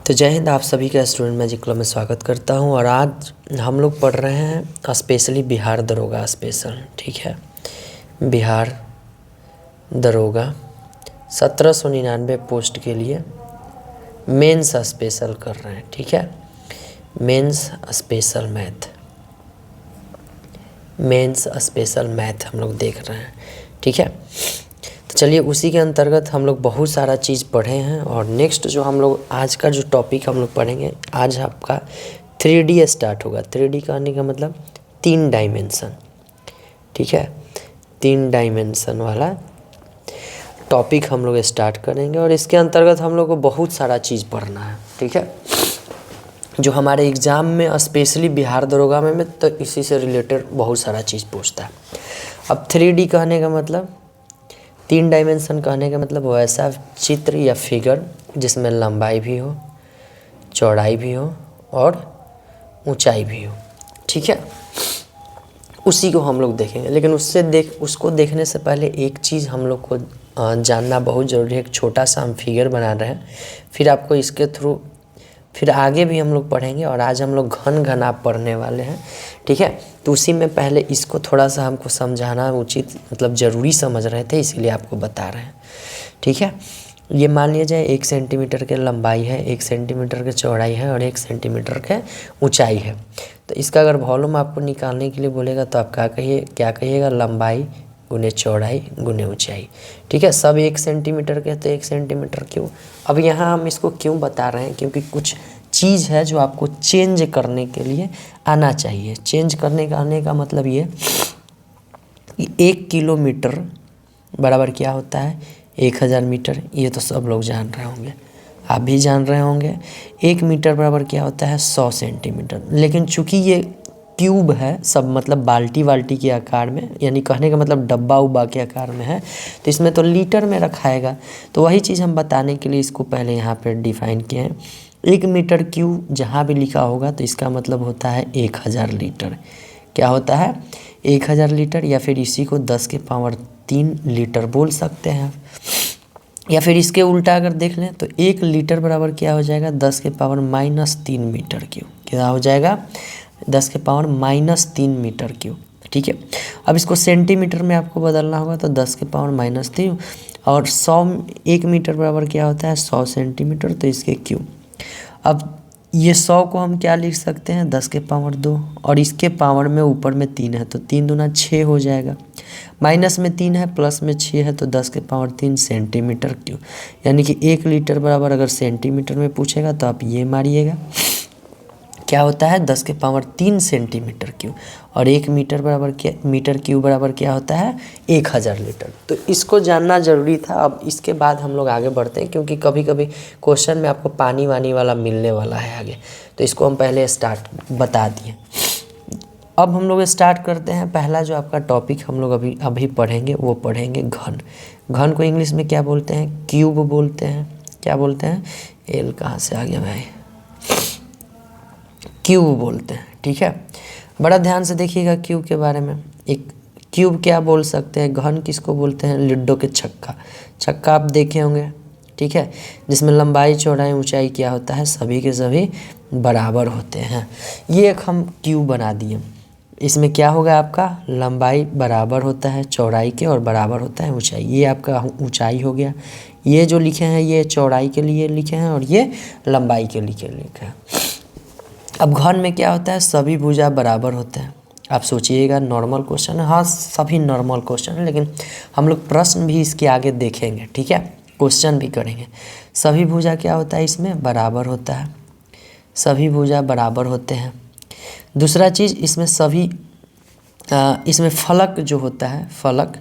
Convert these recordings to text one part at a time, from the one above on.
तो जय हिंद। आप सभी का स्टूडेंट मैजिक क्लब में स्वागत करता हूं। और आज हम लोग पढ़ रहे हैं स्पेशली बिहार दरोगा स्पेशल। ठीक है, बिहार दरोगा 1799 पोस्ट के लिए मेंस स्पेशल कर रहे हैं। ठीक है, मेंस स्पेशल मैथ हम लोग देख रहे हैं। ठीक है, तो चलिए उसी के अंतर्गत हम लोग बहुत सारा चीज़ पढ़े हैं। और नेक्स्ट जो हम लोग आज का जो टॉपिक हम लोग पढ़ेंगे, आज आपका 3D स्टार्ट होगा। 3D कहने का मतलब 3 डायमेंशन। ठीक है, 3 डायमेंशन वाला टॉपिक हम लोग स्टार्ट करेंगे और इसके अंतर्गत हम लोग को बहुत सारा चीज़ पढ़ना है। ठीक है, जो हमारे एग्ज़ाम में स्पेशली बिहार दरोगा में तो इसी से रिलेटेड बहुत सारा चीज़ पूछता है। अब 3D कहने का मतलब 3 डायमेंशन कहने का मतलब वैसा चित्र या फिगर जिसमें लंबाई भी हो, चौड़ाई भी हो और ऊंचाई भी हो। ठीक है, उसी को हम लोग देखेंगे। लेकिन उसको देखने से पहले एक चीज़ हम लोग को जानना बहुत ज़रूरी है। एक छोटा सा हम फिगर बना रहे हैं, फिर आपको इसके थ्रू फिर आगे भी हम लोग पढ़ेंगे। और आज हम लोग घन पढ़ने वाले हैं। ठीक है, तो उसी में पहले इसको थोड़ा सा हमको समझाना उचित मतलब ज़रूरी समझ रहे थे, इसीलिए आपको बता रहे हैं। ठीक है, ये मान लिया जाए 1 सेंटीमीटर के लंबाई है, 1 सेंटीमीटर के चौड़ाई है और 1 सेंटीमीटर के ऊंचाई है। तो इसका अगर वॉल्यूम आपको निकालने के लिए बोलेगा तो आप क्या कहिएगा, लंबाई गुने चौड़ाई गुने ऊंचाई। ठीक है, सब 1 सेंटीमीटर के तो 1 सेंटीमीटर क्यों। अब यहाँ हम इसको क्यों बता रहे हैं, क्योंकि कुछ चीज़ है जो आपको चेंज करने के लिए आना चाहिए। चेंज करने का आने का मतलब ये कि 1 किलोमीटर बराबर क्या होता है, 1000 मीटर। ये तो सब लोग जान रहे होंगे, आप भी जान रहे होंगे। 1 मीटर बराबर क्या होता है, 100 सेंटीमीटर। लेकिन चूँकि ये क्यूब है, सब मतलब बाल्टी के आकार में, यानी कहने का मतलब डब्बा उब्बा के आकार में है, तो इसमें तो लीटर में रखाएगा। तो वही चीज़ हम बताने के लिए इसको पहले यहाँ पे डिफाइन किए हैं। 1 मीटर क्यूब जहाँ भी लिखा होगा तो इसका मतलब होता है 1000 लीटर। क्या होता है, 1000 लीटर। या फिर इसी को 10 के पावर 3 लीटर बोल सकते हैं। या फिर इसके उल्टा अगर देख लें तो 1 लीटर बराबर क्या हो जाएगा, 10 के पावर -3 मीटर क्यूब। क्या हो जाएगा, 10 के पावर -3 मीटर क्यूब। ठीक है, अब इसको सेंटीमीटर में आपको बदलना होगा तो 10 के पावर -3 और 1 मीटर बराबर क्या होता है, 100 सेंटीमीटर, तो इसके क्यूब। अब ये 100 को हम क्या लिख सकते हैं, 10 के पावर 2 और इसके पावर में ऊपर में 3 है तो 3 दूना 6 हो जाएगा। माइनस में 3 है, प्लस में 6 है तो 10 के पावर 3 सेंटीमीटर क्यूब। यानी कि 1 लीटर बराबर अगर सेंटीमीटर में पूछेगा तो आप ये मारिएगा, क्या होता है, 10 के पावर 3 सेंटीमीटर क्यूब। और 1 मीटर बराबर क्या, मीटर क्यूब बराबर क्या होता है, 1000 लीटर। तो इसको जानना ज़रूरी था। अब इसके बाद हम लोग आगे बढ़ते हैं, क्योंकि कभी कभी क्वेश्चन में आपको पानी वानी वाला मिलने वाला है आगे, तो इसको हम पहले स्टार्ट बता दिए। अब हम लोग स्टार्ट करते हैं। पहला जो आपका टॉपिक हम लोग अभी पढ़ेंगे वो पढ़ेंगे घन। घन को इंग्लिश में क्या बोलते हैं, क्यूब बोलते हैं। क्या बोलते हैं, एल कहाँ से आ गया भाई, क्यूब बोलते हैं। ठीक है, बड़ा ध्यान से देखिएगा क्यूब के बारे में। एक क्यूब क्या बोल सकते हैं, घन किसको बोलते हैं, लूडो के छक्का आप देखे होंगे। ठीक है, जिसमें लंबाई चौड़ाई ऊंचाई क्या होता है, सभी के सभी बराबर होते हैं। ये एक हम क्यूब बना दिए। इसमें क्या होगा, आपका लंबाई बराबर होता है चौड़ाई के और बराबर होता है ऊंचाई। ये आपका ऊंचाई हो गया। ये जो लिखे हैं ये चौड़ाई के लिए लिखे हैं और ये लंबाई के लिए लिखे हैं। अब घन में क्या होता है, सभी भुजा बराबर होते हैं। आप सोचिएगा नॉर्मल क्वेश्चन है, हाँ सभी नॉर्मल क्वेश्चन है, लेकिन हम लोग प्रश्न भी इसके आगे देखेंगे। ठीक है, क्वेश्चन भी करेंगे। सभी भुजा क्या होता है, इसमें बराबर होता है, सभी भुजा बराबर होते हैं। दूसरा चीज़ इसमें इसमें फलक जो होता है, फलक,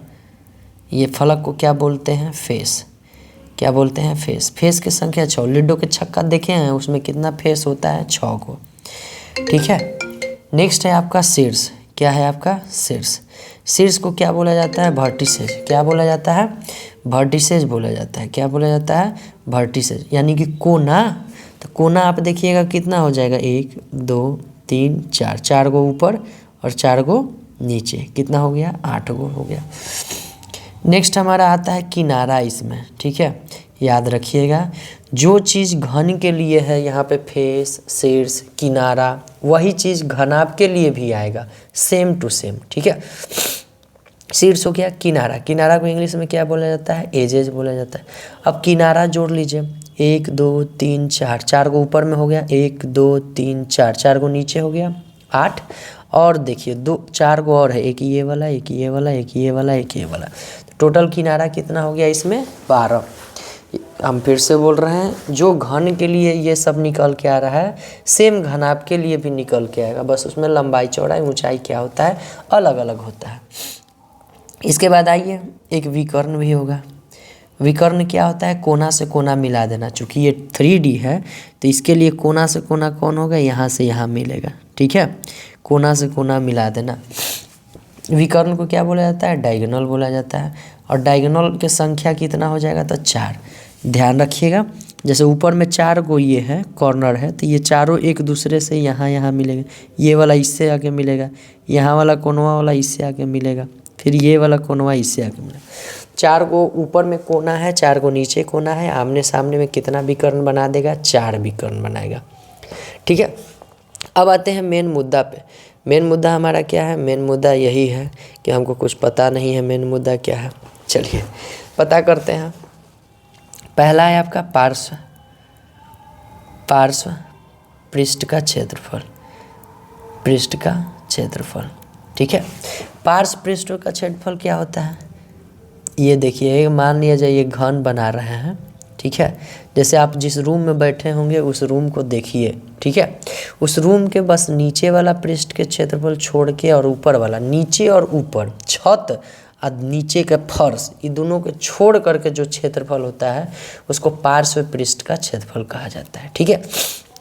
ये फलक को क्या बोलते हैं, फेस। क्या बोलते हैं, फेस। फेस की संख्या 6। लूडो के छक्का देखे हैं, उसमें कितना फेस होता है, 6 को। ठीक है, नेक्स्ट है आपका शीर्ष। क्या है आपका शीर्ष। शीर्ष को क्या बोला जाता है, वर्टिसेज। क्या बोला जाता है, वर्टिसेज बोला जाता है। क्या बोला जाता है, वर्टिसेज, यानी कि कोना। तो कोना आप देखिएगा कितना हो जाएगा, 1 2 3 4, 4 गो ऊपर और 4 गो नीचे, कितना हो गया, 8 गो हो गया। नेक्स्ट हमारा आता है किनारा इसमें। ठीक है, याद रखिएगा जो चीज़ घन के लिए है यहाँ पे फेस, शीर्ष, किनारा, वही चीज़ घनाभ के लिए भी आएगा, सेम टू सेम। ठीक है, शीर्ष हो गया, किनारा, किनारा को इंग्लिश में क्या बोला जाता है? एजेज बोला जाता है। अब किनारा जोड़ लीजिए, 1 2 3 4, 4 को ऊपर में हो गया, 1 2 3 4, 4 को नीचे हो गया, 8। और देखिए 2 4 को और है, एक ये वाला, एक ये वाला, एक ये वाला, एक ये वाला, तो टोटल किनारा कितना हो गया इसमें? 12। हम फिर से बोल रहे हैं, जो घन के लिए ये सब निकल के आ रहा है, सेम घनाभ के लिए भी निकल के आएगा, बस उसमें लंबाई, चौड़ाई, ऊंचाई क्या होता है? अलग अलग होता है। इसके बाद आइए, एक विकर्ण भी होगा। विकर्ण क्या होता है? कोना से कोना मिला देना। चूँकि ये 3D है तो इसके लिए कोना से कोना कौन होगा? यहाँ से यहाँ मिलेगा। ठीक है, कोना से कोना मिला देना। विकर्ण को क्या बोला जाता है? डायगोनल बोला जाता है। और डायगोनल की संख्या कितना हो जाएगा? तो 4। ध्यान रखिएगा, जैसे ऊपर में 4 को ये है, कॉर्नर है, तो ये चारों एक दूसरे से यहाँ मिलेगा। ये वाला इससे आके मिलेगा, यहाँ वाला कोनवा वाला इससे आके मिलेगा, फिर ये वाला कोनवा इससे आके मिलेगा। 4 को ऊपर में कोना है, 4 को नीचे कोना है, आमने सामने में कितना विकर्ण बना देगा? 4 विकर्ण बनाएगा। ठीक है, अब आते हैं मेन मुद्दा पे। मेन मुद्दा हमारा क्या है? मेन मुद्दा यही है कि हमको कुछ पता नहीं है मेन मुद्दा क्या है। चलिए पता करते हैं। पहला है आपका पार्श्व, पार्श्व पृष्ठ का क्षेत्रफल, पृष्ठ का क्षेत्रफल। ठीक है, पार्श्व पृष्ठ का क्षेत्रफल क्या होता है? ये देखिए, मान लिया जाए ये घन बना रहे हैं। ठीक है, जैसे आप जिस रूम में बैठे होंगे उस रूम को देखिए। ठीक है, उस रूम के बस नीचे वाला पृष्ठ के क्षेत्रफल छोड़ के और ऊपर वाला, नीचे और ऊपर, छत और नीचे का फर्श, ये दोनों को छोड़ करके जो क्षेत्रफल होता है उसको पार्श्व पृष्ठ का क्षेत्रफल कहा जाता है। ठीक है,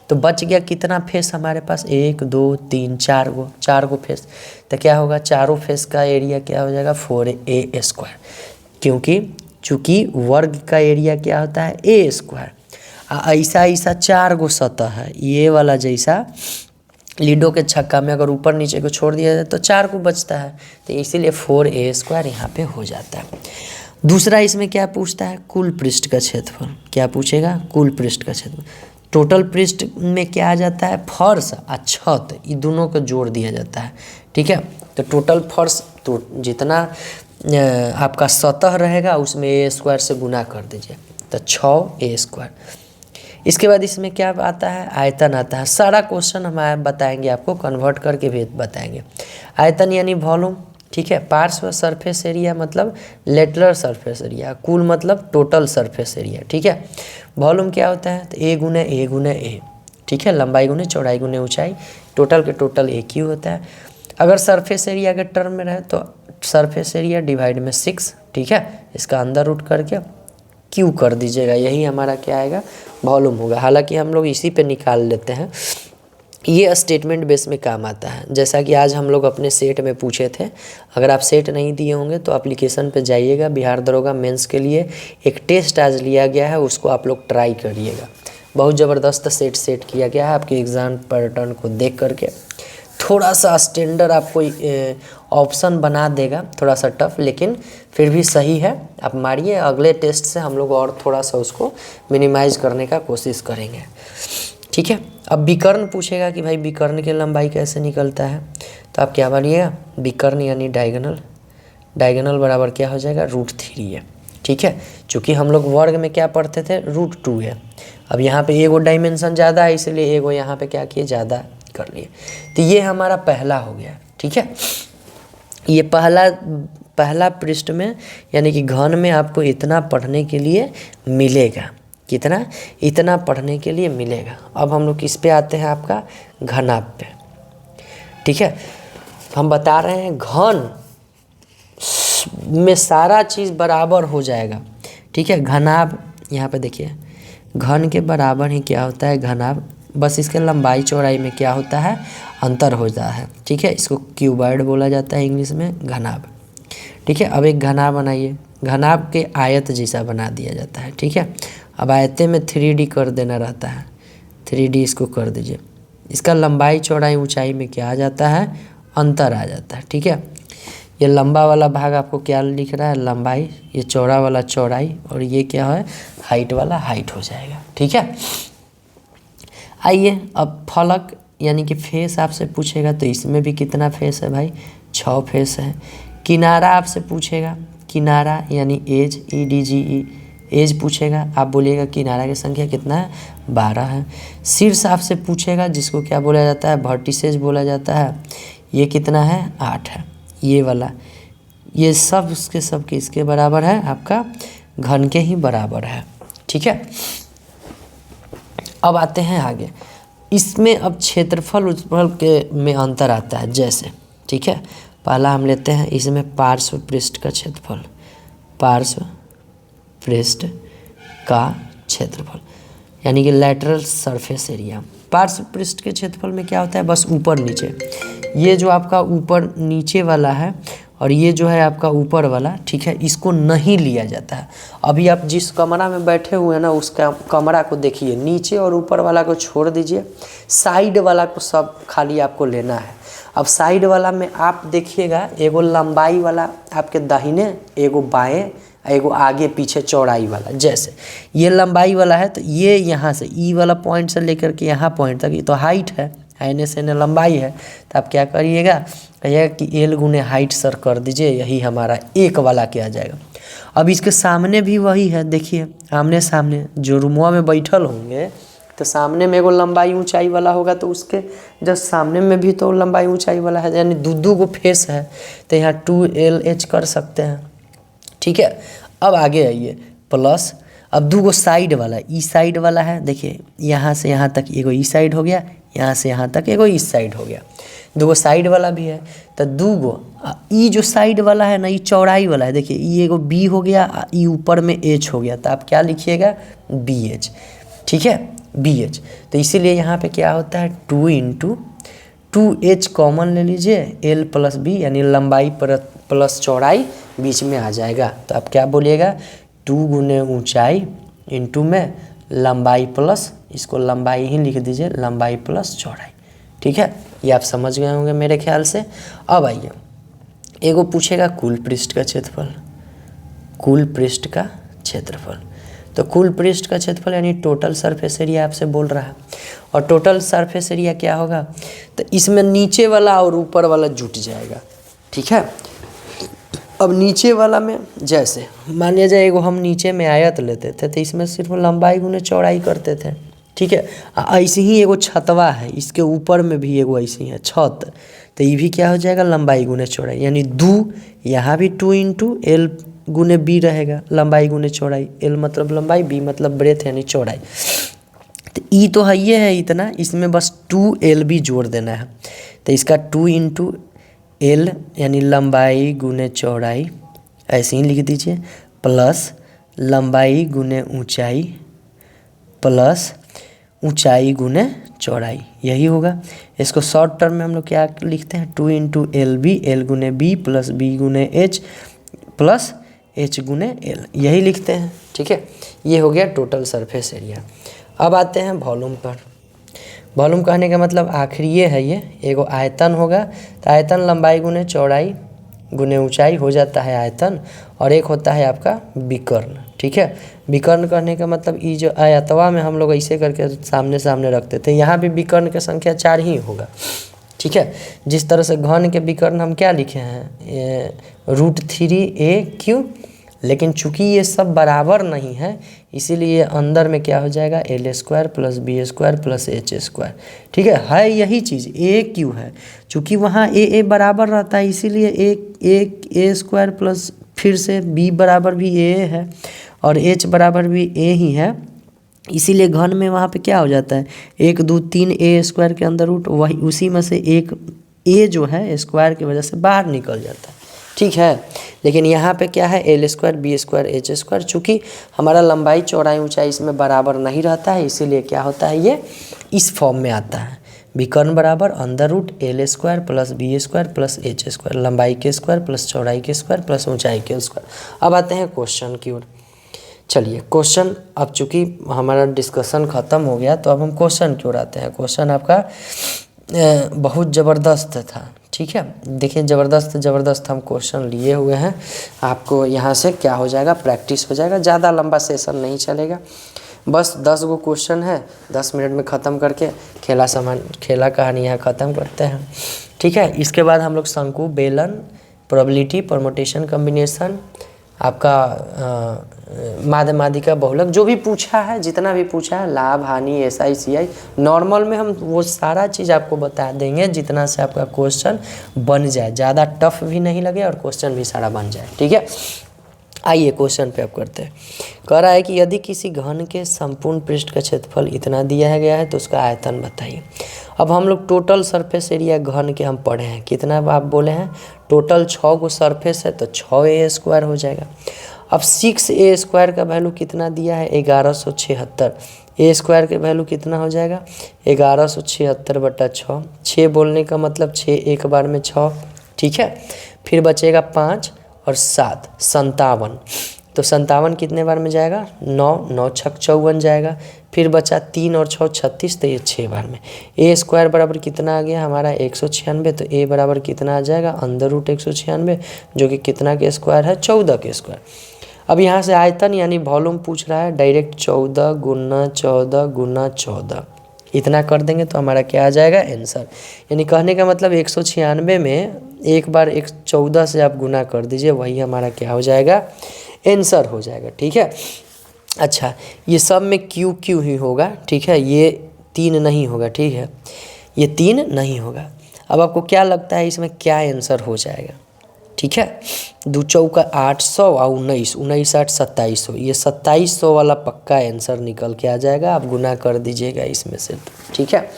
तो बच गया कितना फेस हमारे पास? 1 2 3 4 को फेस, तो क्या होगा? चारों फेस का एरिया क्या हो जाएगा? 4a²। क्योंकि चूँकि वर्ग का एरिया क्या होता है? a²। ऐसा ऐसा 4 गो सतह है, ये वाला जैसा लीडो के छक्का में अगर ऊपर नीचे को छोड़ दिया जाए तो 4 को बचता है, तो इसीलिए 4a² यहाँ पे हो जाता है। दूसरा इसमें क्या पूछता है? कुल पृष्ठ का क्षेत्रफल। क्या पूछेगा? कुल पृष्ठ का क्षेत्रफल। टोटल पृष्ठ में क्या आ जाता है? फर्श और छत, ये दोनों को जोड़ दिया जाता है। ठीक है, तो टोटल फर्श तो जितना आपका सतह रहेगा उसमें a² से गुना कर दीजिए, तो 6a²। इसके बाद इसमें क्या आता है? आयतन आता है। सारा क्वेश्चन हम बताएंगे आपको, कन्वर्ट करके भी बताएंगे। आयतन यानी वॉल्यूम। ठीक है, पार्श्व सरफेस एरिया मतलब लेटरल सरफेस एरिया, कुल मतलब टोटल सरफेस एरिया। ठीक है, वॉल्यूम क्या होता है? तो a गुने a गुने a। ठीक है, लंबाई गुने चौड़ाई गुने ऊंचाई, टोटल के टोटल एक ही होता है। अगर सरफेस एरिया के टर्म में रहे तो सरफेस एरिया डिवाइड में 6। ठीक है, इसका अंदर रूट करके क्यू कर दीजिएगा, यही हमारा क्या आएगा? वॉल्यूम होगा। हालांकि हम लोग इसी पे निकाल लेते हैं, ये स्टेटमेंट बेस में काम आता है। जैसा कि आज हम लोग अपने सेट में पूछे थे, अगर आप सेट नहीं दिए होंगे तो एप्लीकेशन पे जाइएगा। बिहार दरोगा मेंस के लिए एक टेस्ट आज लिया गया है, उसको आप लोग ट्राई करिएगा। बहुत ज़बरदस्त सेट किया गया है आपके एग्ज़ाम पैटर्न को देख करके। थोड़ा सा स्टैंडर्ड आपको ऑप्शन बना देगा, थोड़ा सा टफ, लेकिन फिर भी सही है। आप मारिए, अगले टेस्ट से हम लोग और थोड़ा सा उसको मिनिमाइज़ करने का कोशिश करेंगे। ठीक है, अब विकर्ण पूछेगा कि भाई विकर्ण की लंबाई कैसे निकलता है, तो आप क्या मानिएगा? विकर्ण यानी डायगोनल, डायगोनल बराबर क्या हो जाएगा? √3 है। ठीक है, चूँकि हम लोग वर्ग में क्या पढ़ते थे? √2 है। अब यहाँ पे एगो डायमेंशन ज़्यादा है, इसलिए एगो यहाँ पे क्या किए? ज़्यादा कर लिए। तो ये हमारा पहला हो गया। ठीक है, ये पहला पृष्ठ में यानी कि घन में आपको इतना पढ़ने के लिए मिलेगा। कितना? इतना पढ़ने के लिए मिलेगा। अब हम लोग किस पे आते हैं? आपका घनाभ पे। ठीक है, हम बता रहे हैं घन में सारा चीज़ बराबर हो जाएगा। ठीक है, घनाभ यहाँ पे देखिए, घन के बराबर ही क्या होता है? घनाभ। बस इसके लंबाई चौड़ाई में क्या होता है? अंतर होता है। ठीक है, इसको क्यूबॉइड बोला जाता है इंग्लिश में, घनाभ। ठीक है, अब एक घनाभ बनाइए। घनाभ के आयत जैसा बना दिया जाता है। ठीक है, अब आयते में 3D कर देना रहता है, 3D इसको कर दीजिए। इसका लंबाई चौड़ाई ऊंचाई में क्या आ जाता है? अंतर आ जाता है। ठीक है, ये लंबा वाला भाग आपको क्या लिख रहा है, लंबाई, ये चौड़ा वाला चौड़ाई, और ये क्या है, हाइट वाला हाइट हो जाएगा। ठीक है, आइए अब फलक यानी कि फेस आपसे पूछेगा तो इसमें भी कितना फेस है भाई, 6 फेस है। किनारा आपसे पूछेगा, किनारा यानी एज, EDGE एज पूछेगा, आप बोलिएगा किनारा की संख्या कितना है, 12 है। शीर्ष आपसे पूछेगा जिसको क्या बोला जाता है, वर्टिसेस बोला जाता है, ये कितना है, 8 है। ये वाला, ये सब उसके सब किसके बराबर है, आपका घन के ही बराबर है। ठीक है, अब आते हैं आगे, इसमें अब क्षेत्रफल उत्पल के में अंतर आता है जैसे। ठीक है, पहला हम लेते हैं इसमें पार्श्व पृष्ठ का क्षेत्रफल, पार्श्व पृष्ठ का क्षेत्रफल यानी कि लैटरल सरफेस एरिया। पार्श्व पृष्ठ के क्षेत्रफल में क्या होता है, बस ऊपर नीचे, ये जो आपका ऊपर नीचे वाला है और ये जो है आपका ऊपर वाला, ठीक है, इसको नहीं लिया जाता है। अभी आप जिस कमरा में बैठे हुए हैं ना, उसका कमरा को देखिए, नीचे और ऊपर वाला को छोड़ दीजिए, साइड वाला को सब खाली आपको लेना है। अब साइड वाला में आप देखिएगा, एगो लंबाई वाला आपके दाहिने, एगो बाएं, एगो आगे पीछे चौड़ाई वाला। जैसे ये लंबाई वाला है तो ये यहाँ से ई वाला पॉइंट से लेकर के यहाँ पॉइंट तक, ये तो हाइट है, एन से एन लंबाई है, तो आप क्या करिएगा, कहिएगा कि एल गुने हाइट सर कर दीजिए, यही हमारा एक वाला क्या आ जाएगा। अब इसके सामने भी वही है, देखिए आमने सामने जो रूमवा में बैठल होंगे तो सामने में एगो लंबाई ऊंचाई वाला होगा, तो उसके जस्ट सामने में भी तो लंबाई ऊंचाई वाला है, यानी दो गो फेस है, तो यहाँ 2LH कर सकते हैं। ठीक है, अब आगे आइए, प्लस अब 2 साइड वाला, ई साइड वाला है, देखिए यहाँ से यहाँ तक एगो ई साइड हो गया, यहाँ से यहाँ तक एगो इस साइड हो गया, 2 साइड वाला भी है, तो 2 ई जो साइड वाला है ना, ये चौड़ाई वाला है, देखिए ई एगो बी हो गया, ई ऊपर में एच हो गया, तो आप क्या लिखिएगा, BH। ठीक है, BH, तो इसीलिए यहाँ पे क्या होता है, 2 × 2H कॉमन ले लीजिए, L + B यानी लंबाई प्लस चौड़ाई बीच में आ जाएगा, तो आप क्या बोलिएगा, 2 गुने ऊंचाई इंटू में लंबाई प्लस, इसको लंबाई ही लिख दीजिए, लंबाई प्लस चौड़ाई। ठीक है, ये आप समझ गए होंगे मेरे ख्याल से। अब आइए, एगो पूछेगा कुल पृष्ठ का क्षेत्रफल, कुल पृष्ठ का क्षेत्रफल, तो कुल पृष्ठ का क्षेत्रफल यानी टोटल सरफेस एरिया आपसे बोल रहा है, और टोटल सरफेस एरिया क्या होगा, तो इसमें नीचे वाला और ऊपर वाला जुट जाएगा। ठीक है, अब नीचे वाला में जैसे मान लिया जाए, एगो हम नीचे में आयत लेते थे तो इसमें सिर्फ लंबाई गुने चौड़ाई करते थे। ठीक है, ऐसे ही एगो छतवा है, इसके ऊपर में भी एगो ऐसे ही है छत, तो ये भी क्या हो जाएगा, लंबाई गुने चौड़ाई, यानी 2, यहाँ भी 2 × L गुने B रहेगा, लंबाई गुने चौड़ाई, L मतलब लंबाई, B मतलब ब्रेथ यानी चौड़ाई। तो ई तो है, ये है इतना, इसमें बस 2LB जोड़ देना है, तो इसका 2 × L यानी लंबाई गुने चौड़ाई, ऐसे ही लिख दीजिए, प्लस लंबाई गुने ऊंचाई प्लस ऊंचाई गुने चौड़ाई, यही होगा। इसको शॉर्ट टर्म में हम लोग क्या लिखते हैं, 2 × LB, L गुने B प्लस B गुने H प्लस H गुने L, यही लिखते हैं। ठीक है, ये हो गया टोटल सरफेस एरिया। अब आते हैं वॉल्यूम पर। वॉल्यूम कहने का मतलब आखिर ये है, ये एगो आयतन होगा, तो आयतन लंबाई गुने चौड़ाई गुने ऊंचाई हो जाता है आयतन, और एक होता है आपका विकर्ण। ठीक है, विकर्ण कहने का मतलब ये जो आयतवा में हम लोग ऐसे करके सामने सामने रखते थे, यहाँ भी विकर्ण की संख्या 4 ही होगा। ठीक है, जिस तरह से घन के विकर्ण हम क्या लिखे हैं, √3a³, लेकिन चूंकि ये सब बराबर नहीं है इसीलिए अंदर में क्या हो जाएगा, L² + B² + H²। ठीक है यही चीज़ a³ है, चूँकि वहाँ a बराबर रहता है इसीलिए a² प्लस फिर से b बराबर भी a है और h बराबर भी a ही है, इसीलिए घन में वहाँ पे क्या हो जाता है, 1 2 3 a² के अंदर रूट, वही उसी में से एक a जो है स्क्वायर की वजह से बाहर निकल जाता है। ठीक है, लेकिन यहाँ पे क्या है, L² B² H², चूँकि हमारा लंबाई चौड़ाई ऊंचाई इसमें बराबर नहीं रहता है इसीलिए क्या होता है, ये इस फॉर्म में आता है, विकर्ण बराबर √L² + B² + H², लंबाई के स्क्वायर प्लस चौड़ाई के स्क्वायर प्लस ऊंचाई के स्क्वायर। अब आते हैं क्वेश्चन की ओर। चलिए क्वेश्चन, अब चूँकि हमारा डिस्कशन ख़त्म हो गया तो अब हम क्वेश्चन की ओर आते हैं। क्वेश्चन आपका बहुत ज़बरदस्त था, ठीक है। देखिए ज़बरदस्त हम क्वेश्चन लिए हुए हैं, आपको यहाँ से क्या हो जाएगा, प्रैक्टिस हो जाएगा। ज़्यादा लंबा सेशन नहीं चलेगा, बस 10 गो क्वेश्चन है, 10 मिनट में ख़त्म करके खेला कहानी यहाँ ख़त्म करते हैं। ठीक है। इसके बाद हम लोग शंकु, बेलन, प्रोबेबिलिटी, परमुटेशन, कॉम्बिनेशन, आपका माध्यमादिका, बहुलक, जो भी पूछा है, जितना भी पूछा है, लाभ, हानि, SI CI, नॉर्मल में हम वो सारा चीज़ आपको बता देंगे जितना से आपका क्वेश्चन बन जाए, ज़्यादा टफ भी नहीं लगे और क्वेश्चन भी सारा बन जाए। ठीक है। आइए क्वेश्चन पे अब करते हैं। कह रहा है कि यदि किसी घन के संपूर्ण पृष्ठ का क्षेत्रफल इतना दिया गया है तो उसका आयतन बताइए। अब हम लोग टोटल सरफेस एरिया घन के हम पढ़े हैं, कितना आप बोले हैं, टोटल 6 गो सरफेस है तो 6a² हो जाएगा। अब 6a² का वैल्यू कितना दिया है, 1176। a² के वैल्यू कितना हो जाएगा, 1176/6। 6 बोलने का मतलब 6 एक बार में 6। ठीक है। फिर बचेगा 5 और 7, 57। तो 57 कितने बार में जाएगा, 9, 9 छक 54 जाएगा। फिर बचा 3 और 6 36, तो ये 6 बार में। a² बराबर कितना आ गया हमारा 196, तो a बराबर कितना आ जाएगा, √196, जो कि कितना के स्क्वायर है, 14 के स्क्वायर। अब यहाँ से आयतन यानी वॉल्यूम पूछ रहा है, डायरेक्ट 14 गुना 14 गुना 14 इतना कर देंगे तो हमारा क्या आ जाएगा, आंसर। यानी कहने का मतलब 196 में एक बार 14 से आप गुना कर दीजिए, वही हमारा क्या हो जाएगा, आंसर हो जाएगा। ठीक है। अच्छा, ये सब में क्यू ही होगा। ठीक है। ये 3 नहीं होगा। ठीक है, ये 3 नहीं होगा। अब आपको क्या लगता है इसमें क्या आंसर हो जाएगा। ठीक है। 2 चौका 800 और 19, 19 8 2700, ये 2700 वाला पक्का आंसर निकल के आ जाएगा। आप गुना कर दीजिएगा इसमें से। ठीक है।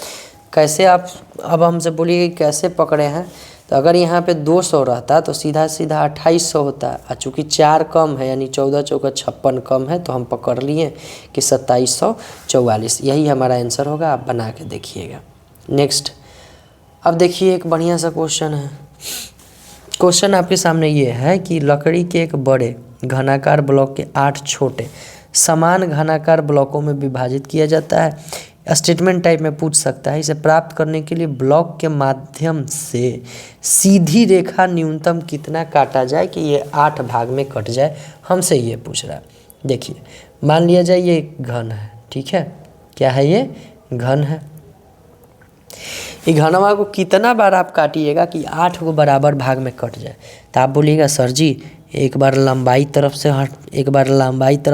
कैसे आप अब हमसे बोलिए कैसे पकड़े हैं, तो अगर यहाँ पे 200 रहता तो सीधा 2800 होता, और चूँकि 4 कम है यानी 14 चौका 56 कम है, तो हम पकड़ लिए कि 2744, यही हमारा आंसर होगा। आप बना के देखिएगा। नेक्स्ट, अब देखिए एक बढ़िया सा क्वेश्चन है। क्वेश्चन आपके सामने ये है कि लकड़ी के एक बड़े घनाकार ब्लॉक के 8 छोटे समान घनाकार ब्लॉकों में विभाजित किया जाता है। स्टेटमेंट टाइप में पूछ सकता है, इसे प्राप्त करने के लिए ब्लॉक के माध्यम से सीधी रेखा न्यूनतम कितना काटा जाए कि ये 8 भाग में कट जाए, हमसे ये पूछ रहा है। देखिए मान लिया जाए ये घन है। ठीक है। क्या है, ये घन है। ये घनवा को कितना बार आप काटिएगा कि 8 को बराबर भाग में कट जाए, तो आप बोलिएगा सर जी एक बार लंबाई तरफ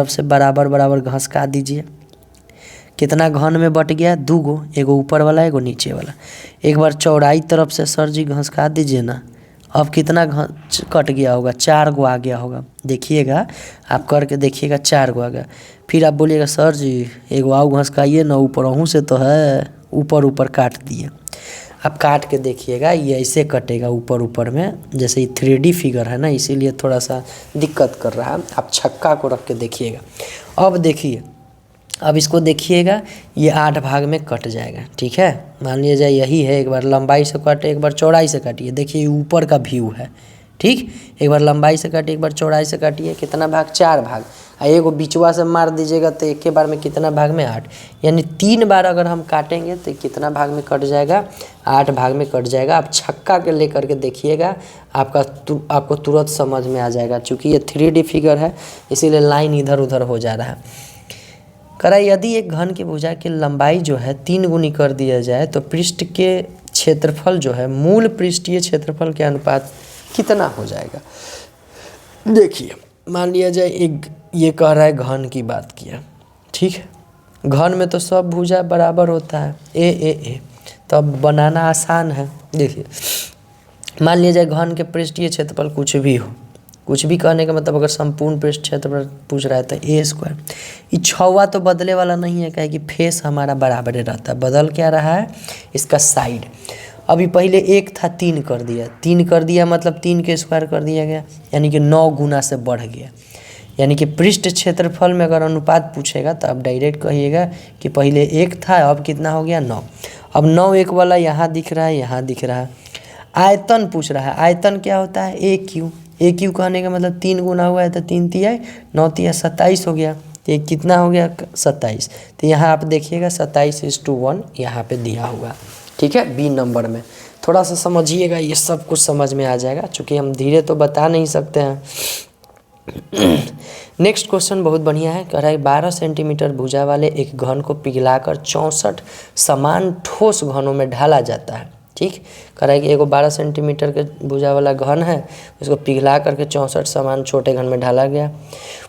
से बराबर बराबर घसका दीजिए। कितना घन में बट गया, 2 गो, एगो ऊपर वाला एगो नीचे वाला। एक बार चौड़ाई तरफ से सर जी घसका दीजिए ना। अब कितना कट गया होगा, 4 गो आ गया होगा। देखिएगा, आप करके देखिएगा, 4 गो आ गया। फिर आप बोलिएगा सर जी एगो आओ घसकाइए ना, ऊपर अहूँ से तो है, ऊपर काट दिए। आप काट के देखिएगा, ये ऐसे कटेगा ऊपर में, जैसे ये 3D फिगर है ना, इसीलिए थोड़ा सा दिक्कत कर रहा है। आप छक्का को रख के देखिएगा। अब देखिए, अब इसको देखिएगा, ये 8 भाग में कट जाएगा। ठीक है। मान लिया जाए यही है, एक बार लंबाई से काटे, एक बार चौड़ाई से काटिए। देखिए ऊपर का व्यू है। ठीक, एक बार लंबाई से काटिए, एक बार चौड़ाई से काटिए। कितना भाग, 4 भाग। एगो बीचवा से मार दीजिएगा तो एक के बार में कितना भाग में, 8। यानी 3 बार अगर हम काटेंगे तो कितना भाग में कट जाएगा, 8 भाग में कट जाएगा। आप छक्का के लेकर के देखिएगा, आपको तुरंत समझ में आ जाएगा। चूँकि ये 3D फिगर है इसीलिए लाइन इधर उधर हो जा रहा है। करा यदि एक घन की भुजा की लंबाई जो है 3 गुनी कर दिया जाए तो पृष्ठ के क्षेत्रफल जो है मूल पृष्ठीय क्षेत्रफल के अनुपात कितना हो जाएगा। देखिए मान लिया जाए एक ये कह रहा है घन की बात किया। ठीक है। घन में तो सब भुजा बराबर होता है, ए, तो अब बनाना आसान है। देखिए मान लिया जाए घन के पृष्ठीय क्षेत्रफल कुछ भी हो, कुछ भी कहने का मतलब अगर संपूर्ण पृष्ठ क्षेत्रफल पूछ रहा है तो a²। ये 6वां तो बदले वाला नहीं है, क्या कि फेस हमारा बराबर रहता है। बदल क्या रहा है, इसका साइड। अभी पहले 1 था, 3 कर दिया, 3 कर दिया मतलब 3 के स्क्वायर कर दिया गया, यानी कि 9 गुना से बढ़ गया। यानी कि पृष्ठ क्षेत्रफल में अगर अनुपात पूछेगा तो आप डायरेक्ट कहिएगा कि पहले 1 था, अब कितना हो गया, 9। अब 9 1 वाला यहाँ दिख रहा है, यहाँ दिख रहा है। आयतन पूछ रहा है, आयतन क्या होता है, ए क्यू कहने का मतलब 3 गुना हुआ है तो 3 तिया 9 तिया 27 हो गया। तो ये कितना हो गया, 27। तो यहाँ आप देखिएगा 27:1 यहाँ पे दिया हुआ। ठीक है, बी नंबर में थोड़ा सा समझिएगा, ये सब कुछ समझ में आ जाएगा, चूँकि हम धीरे तो बता नहीं सकते हैं। नेक्स्ट क्वेश्चन बहुत बढ़िया है। कह रहा है 12 सेंटीमीटर भुजा वाले एक घन को पिघलाकर 64 समान ठोस घनों में ढाला जाता है। ठीक, कह रहा है कि एगो 12 सेंटीमीटर के भुजा वाला घन है, उसको पिघला करके 64 समान छोटे घन में ढाला गया।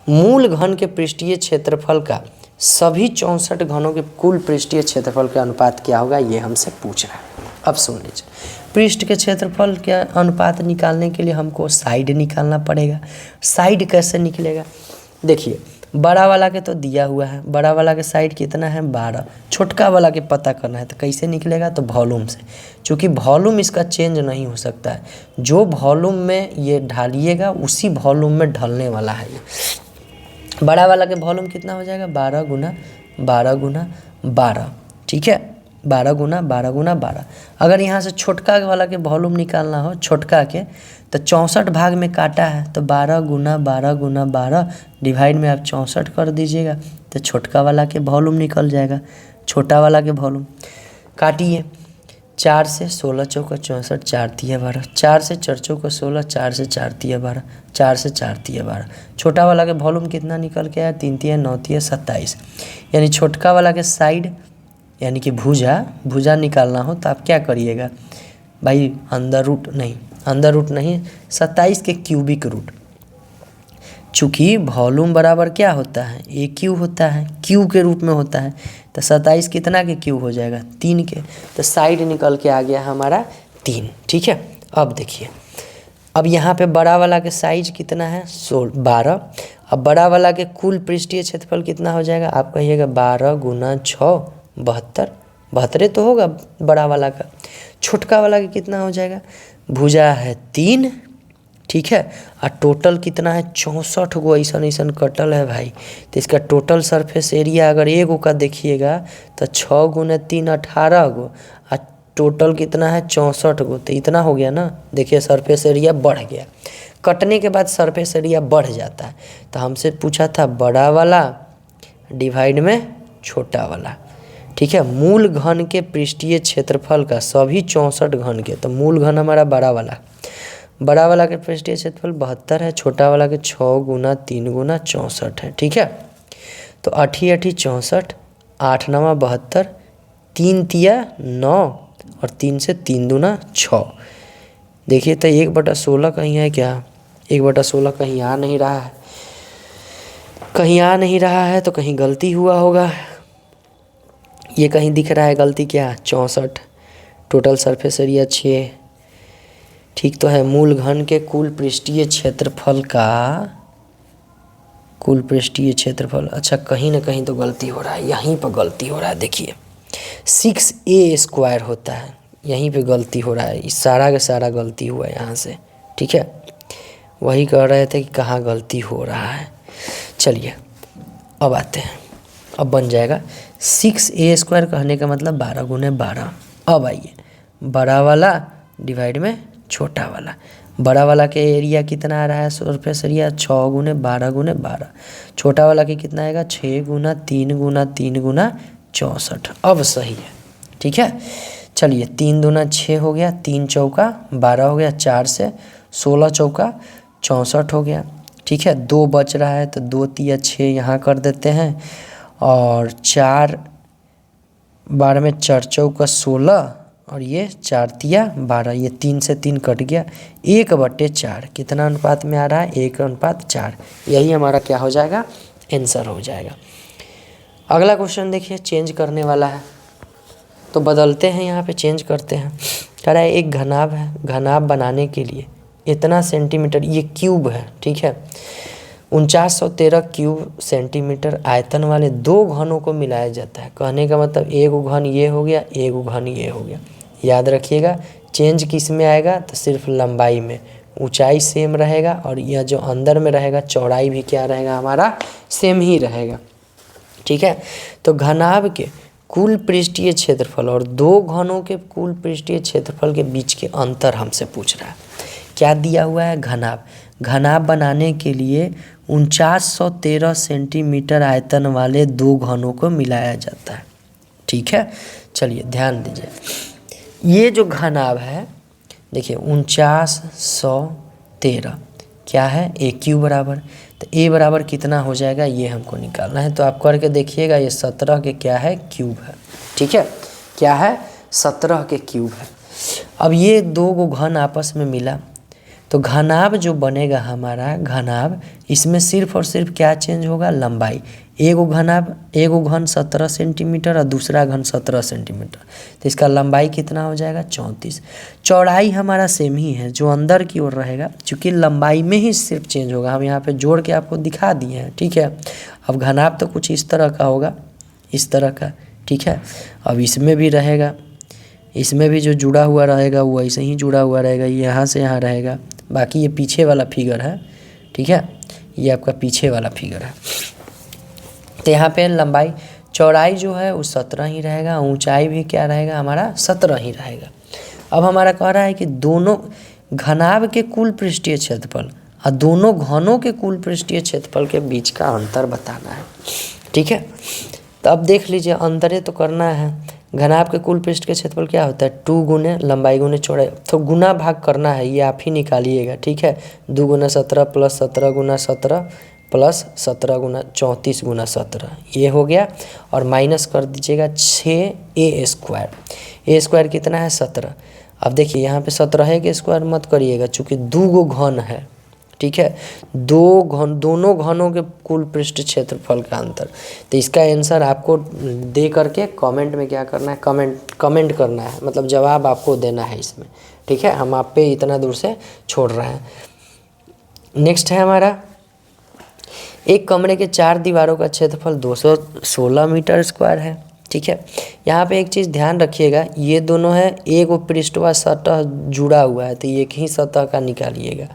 मूल घन के पृष्ठीय क्षेत्रफल का सभी 64 घनों के कुल पृष्ठीय क्षेत्रफल का अनुपात क्या होगा, ये हमसे पूछ रहा है। अब सुन लीजिए, पृष्ठ के क्षेत्रफल के अनुपात निकालने के लिए हमको साइड निकालना पड़ेगा। साइड कैसे निकलेगा, देखिए बड़ा वाला के तो दिया हुआ है, बड़ा वाला के साइड कितना है 12, छोटका वाला के पता करना है तो कैसे निकलेगा, तो वॉल्यूम से। चूँकि वॉल्यूम इसका चेंज नहीं हो सकता है, जो वॉल्यूम में ये ढालिएगा उसी वॉल्यूम में ढलने वाला है ये। बड़ा वाला के वॉल्यूम कितना हो जाएगा 12 गुना 12 गुना 12, ठीक है, 12 गुना 12 गुना 12। अगर यहाँ से छोटका वाला के वॉल्यूम निकालना हो, छोटका के, तो 64 भाग में काटा है तो 12 गुना 12 गुना 12 डिवाइड में आप 64 कर दीजिएगा तो छोटका वाला के वॉल्यूम निकल जाएगा। छोटा वाला के वॉल्यूम काटिए, 4 से 16 चौका 64, 4 तिया 12, 4 से 4 चौका 16, 4 से 4 तिया 12, 4 से 4 तिया 12। छोटा वाला के वॉल्यूम कितना निकल के आया, 3 तिया 9 तिया 27। यानी छोटका वाला के साइड यानी कि भुजा निकालना हो तो आप क्या करिएगा भाई, अंदर रूट नहीं 27 के क्यूबिक रूट। चूँकि वॉल्यूम बराबर क्या होता है, ए क्यू होता है, क्यू के रूप में होता है, तो 27 कितना के क्यू हो जाएगा 3 के, तो साइड निकल के आ गया हमारा 3। ठीक है, अब देखिए, अब यहाँ पे बड़ा वाला के साइज कितना है 12। अब बड़ा वाला के कुल पृष्ठीय क्षेत्रफल कितना हो जाएगा, आप कहिएगा 12 गुना 6 72 तो होगा बड़ा वाला का। छोटका वाला का कितना हो जाएगा, भुजा है 3, ठीक है, और टोटल कितना है 64 गो ऐसा कटल है भाई। तो इसका टोटल सरफेस एरिया अगर एगो का देखिएगा तो 6 गुना 3 18 गो, और टोटल कितना है 64 गो, तो इतना हो गया ना। देखिए सरफेस एरिया बढ़ गया, कटने के बाद सरफेस एरिया बढ़ जाता है। तो हमसे पूछा था बड़ा वाला डिवाइड में छोटा वाला, ठीक है। मूल घन के पृष्ठीय क्षेत्रफल का सभी 64 घन के, तो मूल घन हमारा बड़ा वाला के पृष्ठीय क्षेत्रफल 72 है, छोटा वाला के 6 गुना 3 गुना 64 है, ठीक है। तो 8 64, 8 9 72, 3 तिया 9 और 3 से 3 दूना 6। देखिए तो 1/16 कहीं है क्या, 1/16 कहीं आ नहीं रहा है, तो कहीं गलती हुआ होगा। ये कहीं दिख रहा है गलती क्या, 64, टोटल सरफेस एरिया 6, ठीक तो है। मूल घन के कुल पृष्ठीय क्षेत्रफल, अच्छा कहीं ना कहीं तो गलती हो रहा है, यहीं पर गलती हो रहा है। देखिए 6a² होता है, यहीं पे गलती हो रहा है, इस सारा का सारा गलती हुआ है यहाँ से, ठीक है। वही कह रहे थे कि कहाँ गलती हो रहा है। चलिए अब आते हैं, अब बन जाएगा 6a² कहने का मतलब 12 गुने 12। अब आइए बड़ा वाला डिवाइड में छोटा वाला। बड़ा वाला के एरिया कितना आ रहा है, सरफेस एरिया 6 गुने 12 गुने 12। छोटा वाला के कितना आएगा 6 गुना 3 गुना 3 गुना 64। अब सही है, ठीक है। चलिए 3 दूना 6 हो गया, 3 चौका 12 हो गया, 4 से 16 चौका 64 हो गया, ठीक है। 2 बच रहा है तो 2 तिया 6 यहाँ कर देते हैं, और 4 12 में 4 चौका 16 और ये 4 तिया 12, ये 3 से 3 कट गया, 1/4 कितना अनुपात में आ रहा है 1/4। यही हमारा क्या हो जाएगा, आंसर हो जाएगा। अगला क्वेश्चन देखिए, चेंज करने वाला है तो बदलते हैं, यहाँ पे चेंज करते हैं। कह रहा है एक घनाभ है, घनाभ बनाने के लिए इतना सेंटीमीटर, ये क्यूब है, ठीक है, 4913 क्यूब सेंटीमीटर आयतन वाले 2 घनों को मिलाया जाता है। कहने का मतलब एक घन ये हो गया, एक घन ये हो गया। याद रखिएगा चेंज किस में आएगा, तो सिर्फ लंबाई में, ऊंचाई सेम रहेगा और यह जो अंदर में रहेगा चौड़ाई भी क्या रहेगा हमारा सेम ही रहेगा, ठीक है। तो घनाभ के कुल पृष्ठीय क्षेत्रफल और 2 घनों के कुल पृष्ठीय क्षेत्रफल के बीच के अंतर हमसे पूछ रहा है। क्या दिया हुआ है, घनाभ बनाने के लिए 4913 सेंटीमीटर आयतन वाले 2 घनों को मिलाया जाता है, ठीक है। चलिए ध्यान दीजिए, ये जो घनाभ है देखिए 4913 क्या है ए क्यू बराबर, तो ए बराबर कितना हो जाएगा ये हमको निकालना है। तो आप करके देखिएगा, ये 17 के क्या है क्यूब है, ठीक है, क्या है 17 के क्यूब है। अब ये दो गो घन आपस में मिला तो घनाभ जो बनेगा हमारा घनाभ, इसमें सिर्फ और सिर्फ क्या चेंज होगा, लंबाई। एगो घन 17 सेंटीमीटर और दूसरा घन 17 सेंटीमीटर, तो इसका लंबाई कितना हो जाएगा 34। चौड़ाई हमारा सेम ही है, जो अंदर की ओर रहेगा, चूँकि लंबाई में ही सिर्फ चेंज होगा। हम यहाँ पे जोड़ के आपको दिखा दिए हैं, ठीक है। अब घनाभ तो कुछ इस तरह का होगा, इस तरह का, ठीक है। अब इसमें भी रहेगा, इसमें भी जो जुड़ा हुआ रहेगा वो ऐसे ही जुड़ा हुआ रहेगा, ये यहाँ से यहाँ रहेगा। बाकी ये पीछे वाला फिगर है, ठीक है, ये आपका पीछे वाला फिगर है। तो यहाँ पे लंबाई चौड़ाई जो है वो 17 ही रहेगा, ऊंचाई भी क्या रहेगा हमारा 17 ही रहेगा। अब हमारा कह रहा है कि दोनों घनाभ के कुल पृष्ठीय क्षेत्रफल और दोनों घनों के कुल पृष्ठीय क्षेत्रफल के बीच का अंतर बताना है, ठीक है। तो अब देख लीजिए, अंतरे तो करना है। घनाभ के कुल पृष्ठ के क्षेत्रफल क्या होता है 2 गुने लंबाई गुने चौड़ाई, तो गुना भाग करना है, ये आप ही निकालिएगा, ठीक है। 2 गुना 17 प्लस 17 गुना 17 प्लस 17 गुना 34 गुना 17 ये हो गया, और माइनस कर दीजिएगा 6a²। a² कितना है 17। अब देखिए यहाँ पे 17 के स्क्वायर मत करिएगा, चूँकि 2 गो घन है, ठीक है, दोनों घनों के कुल पृष्ठ क्षेत्रफल का अंतर। तो इसका आंसर आपको दे करके कमेंट में क्या करना है, कमेंट करना है, मतलब जवाब आपको देना है इसमें, ठीक है। हम आप पे इतना दूर से छोड़ रहे हैं। नेक्स्ट है हमारा, एक कमरे के 4 दीवारों का क्षेत्रफल 216 मीटर स्क्वायर है, ठीक है। यहाँ पे एक चीज़ ध्यान रखिएगा, ये दोनों है, एक वो पृष्ठवा सतह जुड़ा हुआ है, तो एक ही सतह का निकालिएगा।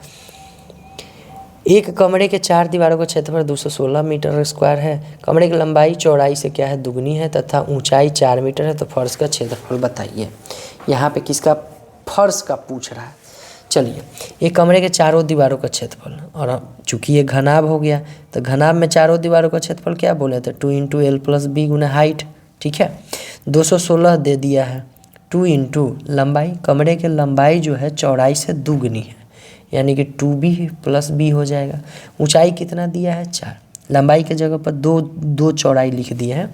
एक कमरे के 4 दीवारों का क्षेत्रफल 216 मीटर स्क्वायर है। कमरे की लंबाई चौड़ाई से क्या है दुगनी है तथा ऊंचाई 4 मीटर है, तो फर्श का क्षेत्रफल बताइए। यहाँ पे किसका, फर्श का पूछ रहा है। चलिए, एक कमरे के चारों दीवारों का क्षेत्रफल, और अब चूँकि ये घनाभ हो गया तो घनाभ में चारों दीवारों का क्षेत्रफल क्या बोले थे 2 × L + B गुना हाइट, ठीक है। 216 दे दिया है, 2 × लंबाई, कमरे के लंबाई जो है चौड़ाई से दुगनी है, यानी कि 2b + b हो जाएगा। ऊंचाई कितना दिया है 4, लंबाई के जगह पर दो चौड़ाई लिख दिए हैं।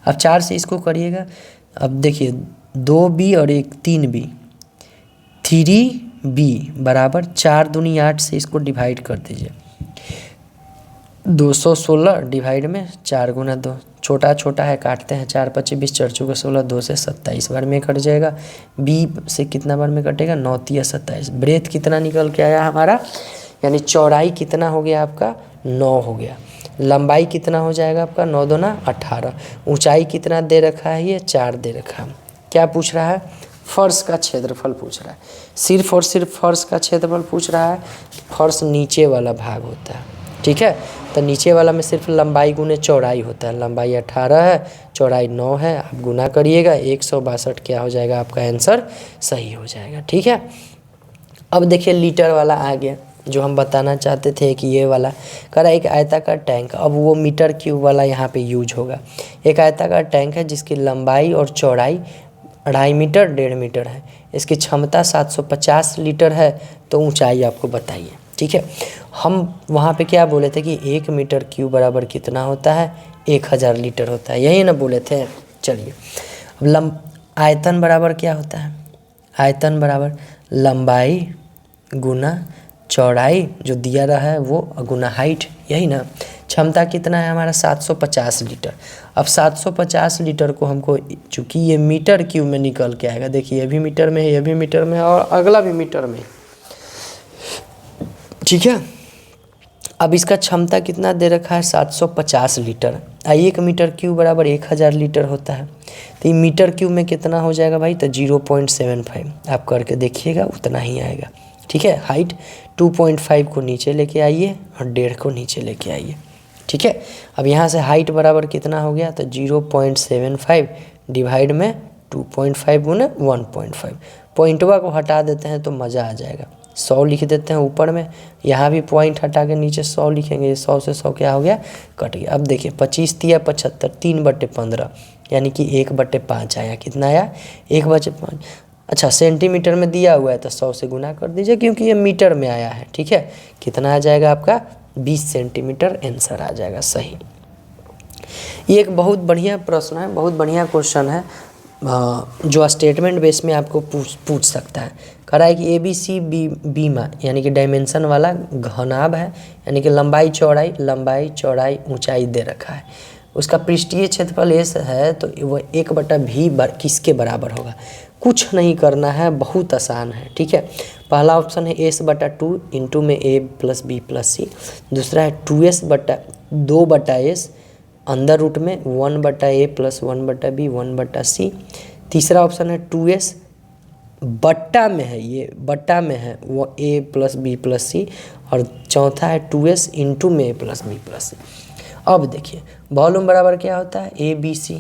अब 4 से इसको करिएगा, अब देखिए 2b और एक 3b, 3b बराबर 4 दूनी 8 से इसको डिवाइड कर दीजिए। 216 डिवाइड में 4 गुना 2, छोटा छोटा है काटते हैं, 4 × 25 20 4 × 16 2 से 27 बार में कट जाएगा। बी से कितना बार में कटेगा 9 × 27। ब्रेथ कितना निकल के आया हमारा, यानी चौड़ाई कितना हो गया आपका 9 हो गया, लंबाई कितना हो जाएगा आपका 9 × 2 = 18, ऊंचाई कितना दे रखा है ये 4 दे रखा है। क्या पूछ रहा है, फर्श का क्षेत्रफल पूछ रहा है, सिर्फ और सिर्फ फर्श का क्षेत्रफल पूछ रहा है। फर्श नीचे वाला भाग होता है, ठीक है, तो नीचे वाला में सिर्फ लंबाई गुने चौड़ाई होता है। लंबाई 18 है, चौड़ाई 9 है, आप गुना करिएगा 162 क्या हो जाएगा आपका आंसर सही हो जाएगा, ठीक है। अब देखिए लीटर वाला आ गया, जो हम बताना चाहते थे कि ये वाला करा एक आयताकार टैंक, अब वो मीटर क्यूब वाला यहाँ पे यूज होगा। एक आयताकार टैंक है जिसकी लंबाई और चौड़ाई 2.5 मीटर 1.5 मीटर है, इसकी क्षमता 750 लीटर है, तो ऊंचाई आपको बताइए, ठीक है। हम वहाँ पे क्या बोले थे कि 1 मीटर क्यूब बराबर कितना होता है 1000 लीटर होता है, यही ना बोले थे। चलिए, अब आयतन बराबर क्या होता है, आयतन बराबर लंबाई गुना चौड़ाई जो दिया रहा है वो गुना हाइट, यही ना। क्षमता कितना है हमारा 750 लीटर। अब 750 लीटर को हमको, चूँकि ये मीटर क्यूब में निकल के आएगा, देखिए ये भी मीटर में है, ये भी मीटर में है और अगला भी मीटर में, ठीक है। अब इसका क्षमता कितना दे रखा है 750 लीटर। 1 मीटर क्यूब बराबर 1000 लीटर होता है, तो ये मीटर क्यूब में कितना हो जाएगा भाई, तो 0.75 आप करके देखिएगा, उतना ही आएगा, ठीक है। हाइट 2.5 को नीचे लेके आइए और 1.5 को नीचे लेके आइए, ठीक है। अब यहाँ से हाइट बराबर कितना हो गया, तो 0.75 डिवाइड में 2.5 गुना 1.5, पॉइंटवा को हटा देते हैं तो मज़ा आ जाएगा, 100 लिख देते हैं ऊपर में, यहाँ भी पॉइंट हटा के नीचे 100 लिखेंगे, 100 से 100 क्या हो गया कट गया। अब देखिए 25 × 75 3/15, यानी कि 1/5 आया, कितना आया 1/5। अच्छा सेंटीमीटर में दिया हुआ है तो 100 से गुना कर दीजिए क्योंकि ये मीटर में आया है। ठीक है, कितना आ जाएगा आपका 20 सेंटीमीटर आंसर आ जाएगा सही। ये एक बहुत बढ़िया प्रश्न है, बहुत बढ़िया क्वेश्चन है जो स्टेटमेंट बेस में आपको पूछ सकता है। कह रहा है कि ABC बीमा यानी कि डायमेंशन वाला घनाभ है, यानी कि लंबाई चौड़ाई ऊंचाई दे रखा है। उसका पृष्ठीय क्षेत्रफल S है तो वह 1/V किसके बराबर होगा। कुछ नहीं करना है, बहुत आसान है। ठीक है, पहला ऑप्शन है S/2 इंटू में A + B + C। दूसरा है 2S अंदर रूट में 1/A + 1/B 1/C। तीसरा ऑप्शन है 2S बट्टा में है, ये बट्टा में है वो A + B + C। और चौथा है 2S इंटू में A + B + C। अब देखिए वॉल्यूम बराबर क्या होता है ABC,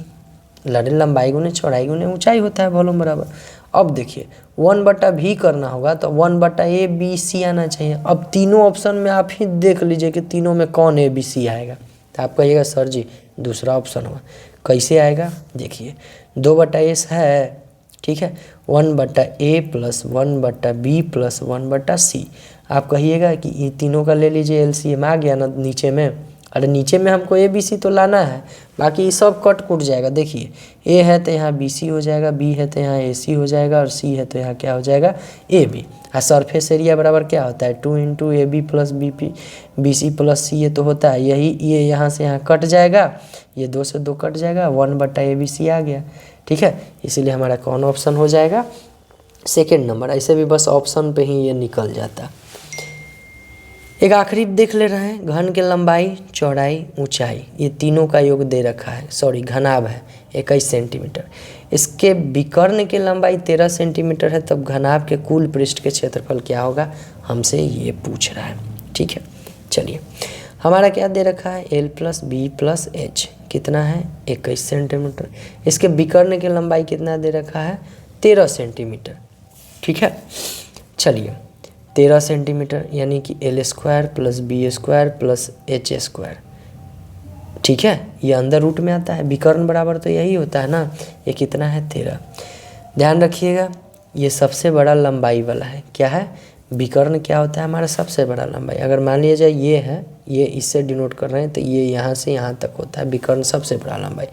लंबाई गुने चौड़ाई गुने ऊंचाई होता है वॉल्यूम बराबर। अब देखिए 1/V करना होगा तो 1/ABC आना चाहिए। अब तीनों ऑप्शन में आप ही देख लीजिए कि तीनों में कौन ABC आएगा, तो आप कहिएगा सर जी दूसरा ऑप्शन होगा। कैसे आएगा देखिए 2/S है, ठीक है, 1/A + 1/B + 1/C। आप कहिएगा कि ये तीनों का ले लीजिए LCM आ गया ना नीचे में। अरे नीचे में हमको ABC तो लाना है, बाकी सब कट कुट जाएगा। देखिए A है तो यहाँ BC हो जाएगा, B है तो यहाँ AC हो जाएगा और C है तो यहाँ क्या हो जाएगा AB। और सरफेस एरिया बराबर क्या होता है 2 इंटू AB + BC + C। ये तो होता है यही, ये यहाँ से यहाँ कट जाएगा, ये 2 से 2 कट जाएगा, 1/ABC आ गया। ठीक है, इसीलिए हमारा कौन ऑप्शन हो जाएगा सेकेंड नंबर। ऐसे भी बस ऑप्शन पे ही ये निकल जाता। एक आखिरी देख ले रहे हैं, घन के लंबाई चौड़ाई ऊंचाई ये तीनों का योग दे रखा है, सॉरी घनाभ है 21 सेंटीमीटर। इसके विकर्ण की लंबाई 13 सेंटीमीटर है, तब घनाभ के कुल पृष्ठ के क्षेत्रफल क्या होगा हमसे ये पूछ रहा है। ठीक है, चलिए हमारा क्या दे रखा है L + B + H कितना है 21 सेंटीमीटर। इसके विकर्ण की लंबाई कितना दे रखा है 13 सेंटीमीटर। ठीक है, चलिए 13 सेंटीमीटर यानी कि L² + B² + H²। ठीक है, ये अंदर रूट में आता है, विकर्ण बराबर तो यही होता है ना। ये कितना है 13। ध्यान रखिएगा ये सबसे बड़ा लंबाई वाला है। क्या है विकर्ण, क्या होता है हमारा सबसे बड़ा लंबाई। अगर मान लिया जाए ये है, ये इससे डिनोट कर रहे हैं तो ये यहाँ से यहाँ तक होता है विकर्ण सबसे बड़ा लंबाई।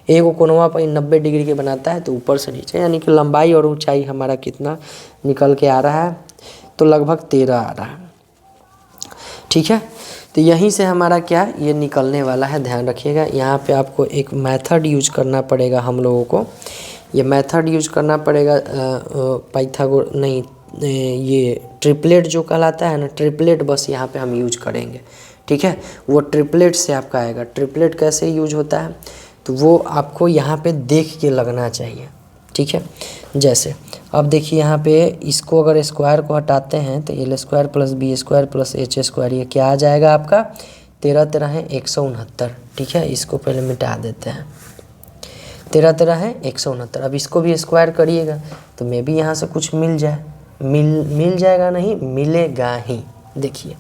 एक कोनवा पर 90 डिग्री के बनाता है तो ऊपर से नीचे, यानी कि लंबाई और ऊंचाई हमारा कितना निकल के आ रहा है तो लगभग 13 आ रहा है। ठीक है, तो यहीं से हमारा क्या ये निकलने वाला है। ध्यान रखिएगा यहाँ पे आपको एक मेथड यूज करना पड़ेगा हम लोगों को। ये मेथड यूज करना पड़ेगा पाइथागोर नहीं, ये ट्रिपलेट जो कहलाता है ना, ट्रिपलेट बस यहाँ पे हम यूज करेंगे। ठीक है, वो ट्रिपलेट से आपका आएगा। ट्रिपलेट कैसे यूज होता है तो वो आपको यहाँ पे देख के लगना चाहिए। ठीक है, जैसे अब देखिए यहाँ पे इसको अगर स्क्वायर को हटाते हैं तो L² + B² + H², ये क्या आ जाएगा आपका 13 13 है 169। ठीक है, इसको पहले मिटा देते हैं। 13 13 है 169। अब इसको भी स्क्वायर करिएगा तो मे भी यहाँ से कुछ मिल जाए, मिल जाएगा नहीं मिलेगा ही। देखिए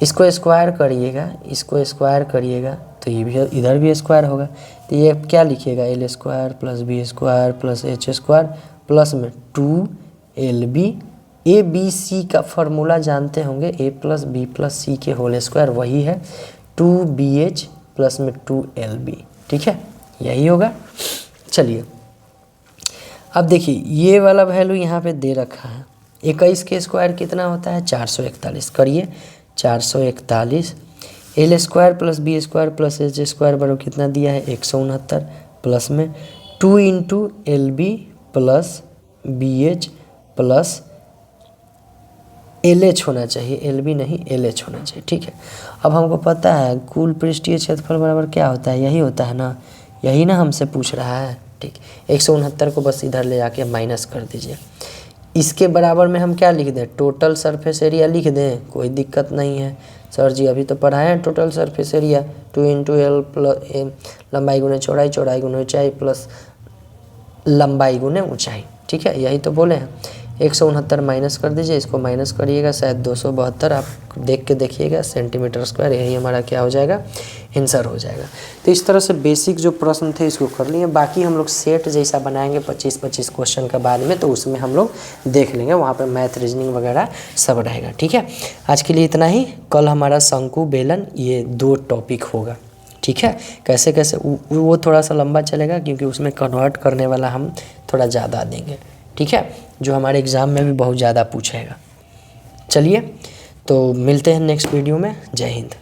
इसको स्क्वायर करिएगा, इसको स्क्वायर करिएगा तो ये भी इधर भी स्क्वायर होगा। तो ये क्या लिखिएगा L² + B² + H² प्लस में 2LB। ABC का फॉर्मूला जानते होंगे A + B + C के होल स्क्वायर, वही है 2BH प्लस में 2LB। ठीक है, यही होगा। चलिए अब देखिए ये वाला वैल्यू यहाँ पे दे रखा है 21 के स्क्वायर कितना होता है 441। करिए 441 L² + B² + H² बराबर कितना दिया है 169 प्लस में 2 इंटू LB + BH + LH होना चाहिए, LB नहीं LH होना चाहिए। ठीक है, अब हमको पता है कुल पृष्ठीय क्षेत्रफल बराबर क्या होता है, यही होता है ना, यही ना हमसे पूछ रहा है। ठीक, 169 को बस इधर ले जाके माइनस कर दीजिए। इसके बराबर में हम क्या लिख दें टोटल सरफेस एरिया लिख दें, कोई दिक्कत नहीं है। सर जी अभी तो पढ़ाए हैं total surface area 2 into L + लंबाई गुने चौड़ाई, चौड़ाई गुने ऊंचाई प्लस लंबाई गुने ऊंचाई। ठीक है, यही तो बोले हैं। 169 माइनस कर दीजिए, इसको माइनस करिएगा, शायद 272 आप देख के देखिएगा सेंटीमीटर स्क्वायर, यही हमारा क्या हो जाएगा, आंसर हो जाएगा। तो इस तरह से बेसिक जो प्रश्न थे इसको कर लिए। बाकी हम लोग सेट जैसा बनाएंगे 25-25 क्वेश्चन के बाद में, तो उसमें हम लोग देख लेंगे, वहाँ पर मैथ रीजनिंग वगैरह सब रहेगा। ठीक है, आज के लिए इतना ही। कल हमारा शंकु बेलन ये 2 टॉपिक होगा। ठीक है, कैसे कैसे वो थोड़ा सा लंबा चलेगा, क्योंकि उसमें कन्वर्ट करने वाला हम थोड़ा ज़्यादा देंगे। ठीक है, जो हमारे एग्ज़ाम में भी बहुत ज़्यादा पूछेगा। चलिए, तो मिलते हैं नेक्स्ट वीडियो में। जय हिंद।